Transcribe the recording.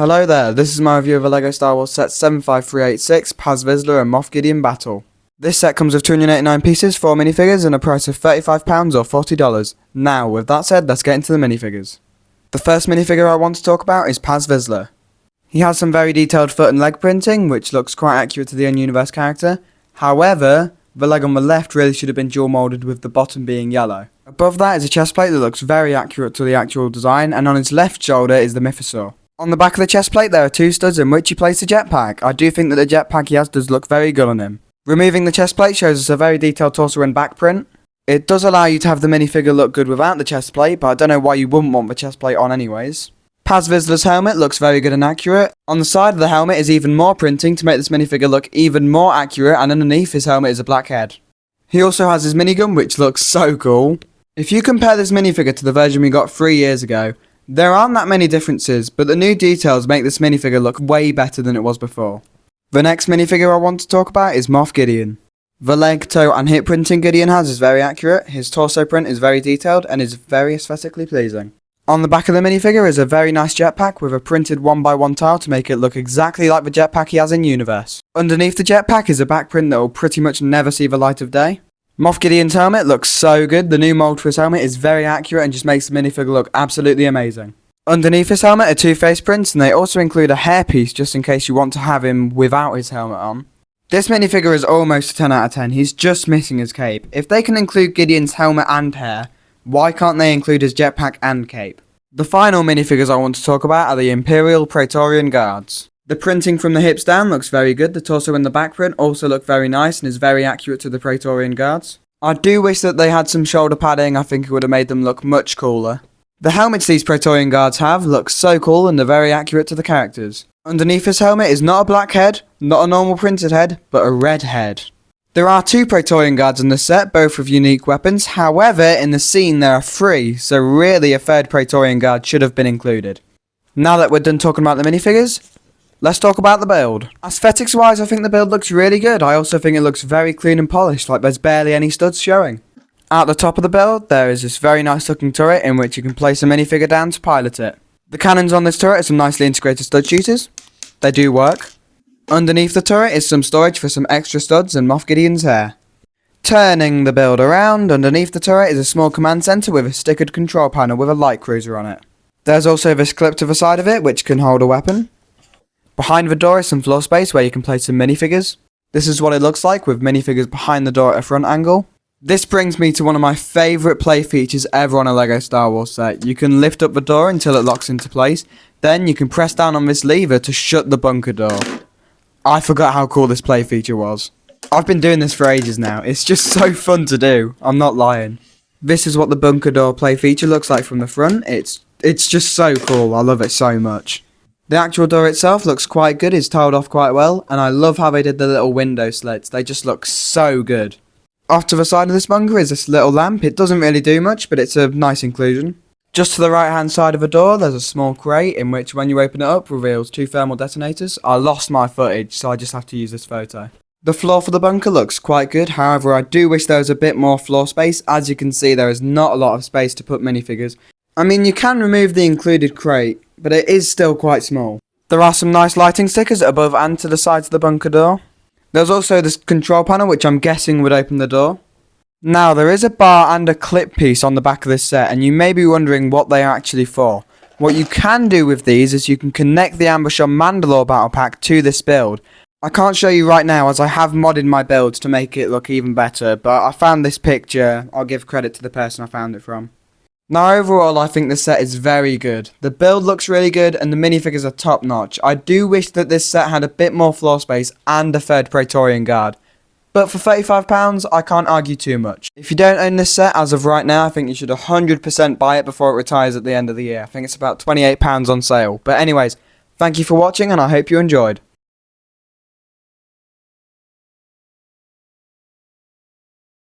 Hello there, this is my review of a LEGO Star Wars set 75386 Paz Vizsla and Moff Gideon Battle. This set comes with 289 pieces, 4 minifigures and a price of £35 or $40. Now, with that said, let's get into the minifigures. The first minifigure I want to talk about is Paz Vizsla. He has some very detailed foot and leg printing, which looks quite accurate to the in-universe character. However, the leg on the left really should have been dual moulded with the bottom being yellow. Above that is a chest plate that looks very accurate to the actual design, and on his left shoulder is the mythosaur. On the back of the chest plate there are two studs in which he placed a jetpack. I do think that the jetpack he has does look very good on him. Removing the chest plate shows us a very detailed torso and back print. It does allow you to have the minifigure look good without the chest plate, but I don't know why you wouldn't want the chest plate on anyways. Paz Vizsla's helmet looks very good and accurate. On the side of the helmet is even more printing to make this minifigure look even more accurate, and underneath his helmet is a black head. He also has his minigun, which looks so cool. If you compare this minifigure to the version we got 3 years ago, there aren't that many differences, but the new details make this minifigure look way better than it was before. The next minifigure I want to talk about is Moff Gideon. The leg, toe and hip printing Gideon has is very accurate, his torso print is very detailed and is very aesthetically pleasing. On the back of the minifigure is a very nice jetpack with a printed 1x1 tile to make it look exactly like the jetpack he has in universe. Underneath the jetpack is a back print that will pretty much never see the light of day. Moff Gideon's helmet looks so good. The new mould for his helmet is very accurate and just makes the minifigure look absolutely amazing. Underneath his helmet are two face prints, and they also include a hairpiece just in case you want to have him without his helmet on. This minifigure is almost a 10 out of 10, he's just missing his cape. If they can include Gideon's helmet and hair, why can't they include his jetpack and cape? The final minifigures I want to talk about are the Imperial Praetorian Guards. The printing from the hips down looks very good, the torso and the back print also look very nice and is very accurate to the Praetorian Guards. I do wish that they had some shoulder padding, I think it would have made them look much cooler. The helmets these Praetorian Guards have look so cool and they're very accurate to the characters. Underneath his helmet is not a black head, not a normal printed head, but a red head. There are two Praetorian Guards in the set, both with unique weapons, however in the scene there are 3, so really a third Praetorian Guard should have been included. Now that we're done talking about the minifigures, let's talk about the build. Aesthetics wise, I think the build looks really good. I also think it looks very clean and polished, like there's barely any studs showing. At the top of the build, there is this very nice looking turret in which you can place a minifigure down to pilot it. The cannons on this turret are some nicely integrated stud shooters. They do work. Underneath the turret is some storage for some extra studs and Moff Gideon's hair. Turning the build around, underneath the turret is a small command centre with a stickered control panel with a light cruiser on it. There's also this clip to the side of it which can hold a weapon. Behind the door is some floor space where you can place some minifigures. This is what it looks like with minifigures behind the door at a front angle. This brings me to one of my favourite play features ever on a LEGO Star Wars set. You can lift up the door until it locks into place, then you can press down on this lever to shut the bunker door. I forgot how cool this play feature was. I've been doing this for ages now, it's just so fun to do, I'm not lying. This is what the bunker door play feature looks like from the front, it's just so cool, I love it so much. The actual door itself looks quite good, it's tiled off quite well, and I love how they did the little window slits, they just look so good. Off to the side of this bunker is this little lamp. It doesn't really do much, but it's a nice inclusion. Just to the right hand side of the door, there's a small crate in which when you open it up reveals 2 thermal detonators. I lost my footage, so I just have to use this photo. The floor for the bunker looks quite good, however I do wish there was a bit more floor space. As you can see, there is not a lot of space to put minifigures. I mean, you can remove the included crate, but it is still quite small. There are some nice lighting stickers above and to the sides of the bunker door. There's also this control panel which I'm guessing would open the door. Now there is a bar and a clip piece on the back of this set and you may be wondering what they are actually for. What you can do with these is you can connect the Ambush on Mandalore battle pack to this build. I can't show you right now as I have modded my builds to make it look even better, but I found this picture, I'll give credit to the person I found it from. Now overall I think this set is very good. The build looks really good and the minifigures are top notch. I do wish that this set had a bit more floor space and a third Praetorian Guard. But for £35 I can't argue too much. If you don't own this set as of right now, I think you should 100% buy it before it retires at the end of the year. I think it's about £28 on sale. But anyways, thank you for watching and I hope you enjoyed.